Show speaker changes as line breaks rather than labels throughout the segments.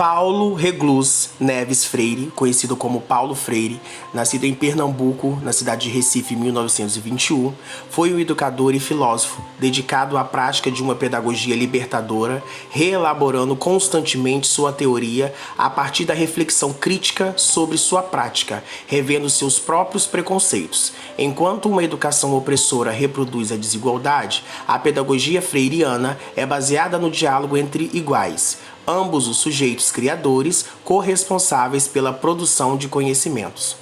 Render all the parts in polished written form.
Paulo Reclus Neves Freire, conhecido como Paulo Freire, nascido em Pernambuco, na cidade de Recife, em 1921, foi um educador e filósofo, dedicado à prática de uma pedagogia libertadora, reelaborando constantemente sua teoria a partir da reflexão crítica sobre sua prática, revendo seus próprios preconceitos. Enquanto uma educação opressora reproduz a desigualdade, a pedagogia freiriana é baseada no diálogo entre iguais, ambos os sujeitos criadores corresponsáveis pela produção de conhecimentos.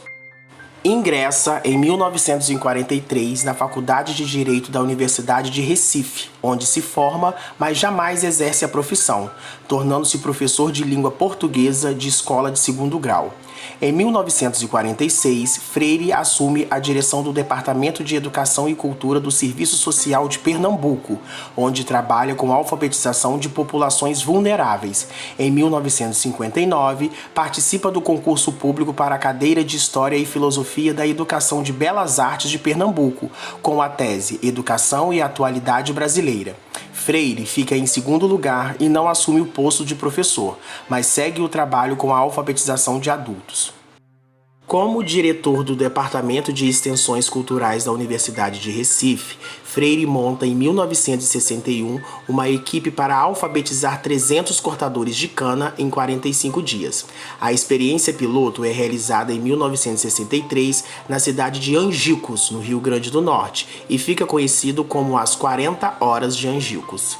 Ingressa em 1943 na Faculdade de Direito da Universidade de Recife, onde se forma, mas jamais exerce a profissão, tornando-se professor de língua portuguesa de escola de segundo grau. Em 1946, Freire assume a direção do Departamento de Educação e Cultura do Serviço Social de Pernambuco, onde trabalha com a alfabetização de populações vulneráveis. Em 1959, participa do concurso público para a cadeira de História e Filosofia da Educação de Belas Artes de Pernambuco, com a tese Educação e Atualidade Brasileira. Freire fica em segundo lugar e não assume o posto de professor, mas segue o trabalho com a alfabetização de adultos. Como diretor do Departamento de Extensões Culturais da Universidade de Recife, Freire monta em 1961 uma equipe para alfabetizar 300 cortadores de cana em 45 dias. A experiência piloto é realizada em 1963 na cidade de Angicos, no Rio Grande do Norte, e fica conhecido como as 40 Horas de Angicos.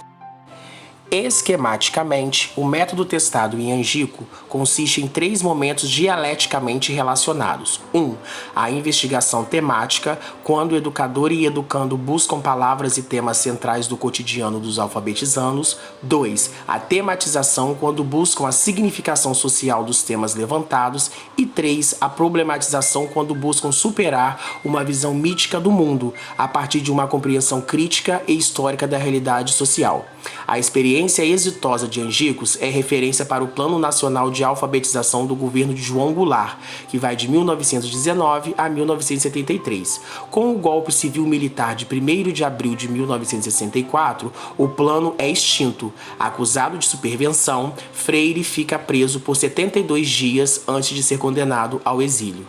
Esquematicamente, o método testado em Angico consiste em 3 momentos dialeticamente relacionados. 1. A investigação temática, quando o educador e educando buscam palavras e temas centrais do cotidiano dos alfabetizandos. 2. A tematização, quando buscam a significação social dos temas levantados. E 3. A problematização, quando buscam superar uma visão mítica do mundo, a partir de uma compreensão crítica e histórica da realidade social. A experiência exitosa de Angicos é referência para o Plano Nacional de Alfabetização do governo de João Goulart, que vai de 1919 a 1973. Com o golpe civil-militar de 1º de abril de 1964, o plano é extinto. Acusado de supervenção, Freire fica preso por 72 dias antes de ser condenado ao exílio.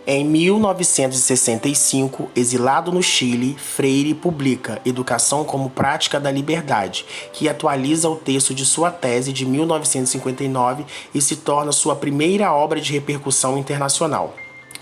Em 1965, exilado no Chile, Freire publica Educação como Prática da Liberdade, que atualiza o texto de sua tese de 1959 e se torna sua primeira obra de repercussão internacional.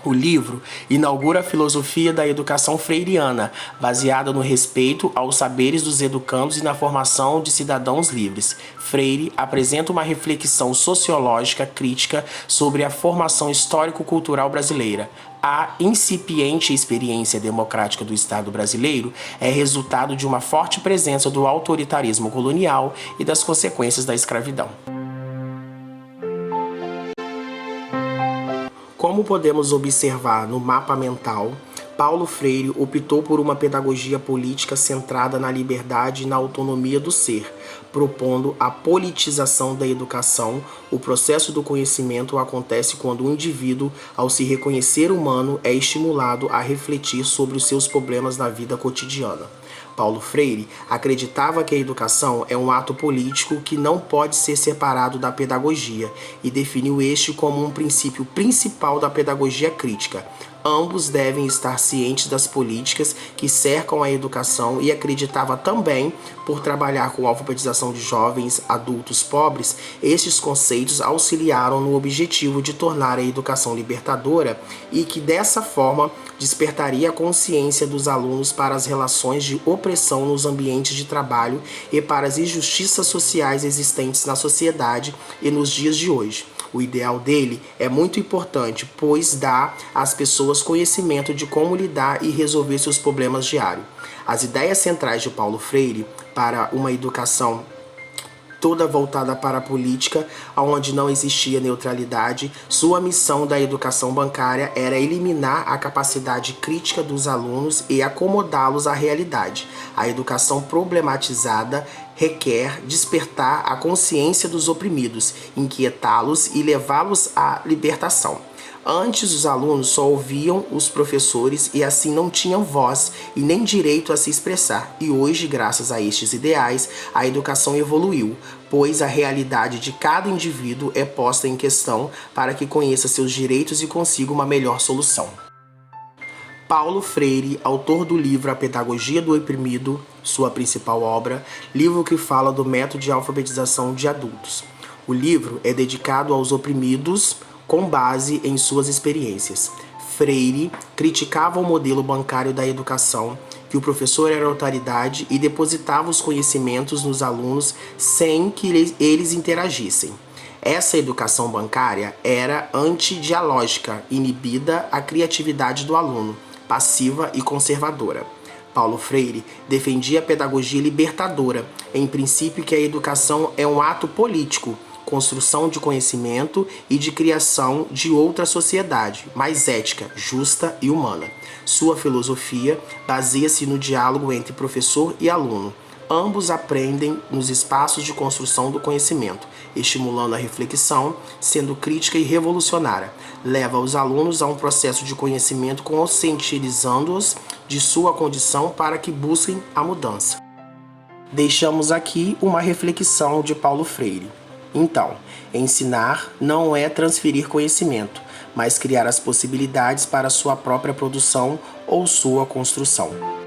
O livro inaugura a filosofia da educação freiriana, baseada no respeito aos saberes dos educandos e na formação de cidadãos livres. Freire apresenta uma reflexão sociológica crítica sobre a formação histórico-cultural brasileira. A incipiente experiência democrática do Estado brasileiro é resultado de uma forte presença do autoritarismo colonial e das consequências da escravidão. Como podemos observar no mapa mental, Paulo Freire optou por uma pedagogia política centrada na liberdade e na autonomia do ser, propondo a politização da educação. O processo do conhecimento acontece quando o indivíduo, ao se reconhecer humano, é estimulado a refletir sobre os seus problemas na vida cotidiana. Paulo Freire acreditava que a educação é um ato político que não pode ser separado da pedagogia e definiu este como um princípio principal da pedagogia crítica. Ambos devem estar cientes das políticas que cercam a educação e acreditava também, por trabalhar com a alfabetização de jovens adultos pobres, estes conceitos auxiliaram no objetivo de tornar a educação libertadora e que, dessa forma, despertaria a consciência dos alunos para as relações de opressão nos ambientes de trabalho e para as injustiças sociais existentes na sociedade e nos dias de hoje. O ideal dele é muito importante, pois dá às pessoas conhecimento de como lidar e resolver seus problemas diários. As ideias centrais de Paulo Freire para uma educação toda voltada para a política, onde não existia neutralidade, sua missão da educação bancária era eliminar a capacidade crítica dos alunos e acomodá-los à realidade. A educação problematizada requer despertar a consciência dos oprimidos, inquietá-los e levá-los à libertação. Antes, os alunos só ouviam os professores e assim não tinham voz e nem direito a se expressar. E hoje, graças a estes ideais, a educação evoluiu, pois a realidade de cada indivíduo é posta em questão para que conheça seus direitos e consiga uma melhor solução. Paulo Freire, autor do livro A Pedagogia do Oprimido, sua principal obra, livro que fala do método de alfabetização de adultos. O livro é dedicado aos oprimidos com base em suas experiências. Freire criticava o modelo bancário da educação, que o professor era autoridade e depositava os conhecimentos nos alunos sem que eles interagissem. Essa educação bancária era antidialógica, inibida a criatividade do aluno, passiva e conservadora. Paulo Freire defendia a pedagogia libertadora, em princípio que a educação é um ato político, construção de conhecimento e de criação de outra sociedade, mais ética, justa e humana. Sua filosofia baseia-se no diálogo entre professor e aluno. Ambos aprendem nos espaços de construção do conhecimento, estimulando a reflexão, sendo crítica e revolucionária. Leva os alunos a um processo de conhecimento conscientizando-os de sua condição para que busquem a mudança. Deixamos aqui uma reflexão de Paulo Freire. Então, ensinar não é transferir conhecimento, mas criar as possibilidades para sua própria produção ou sua construção.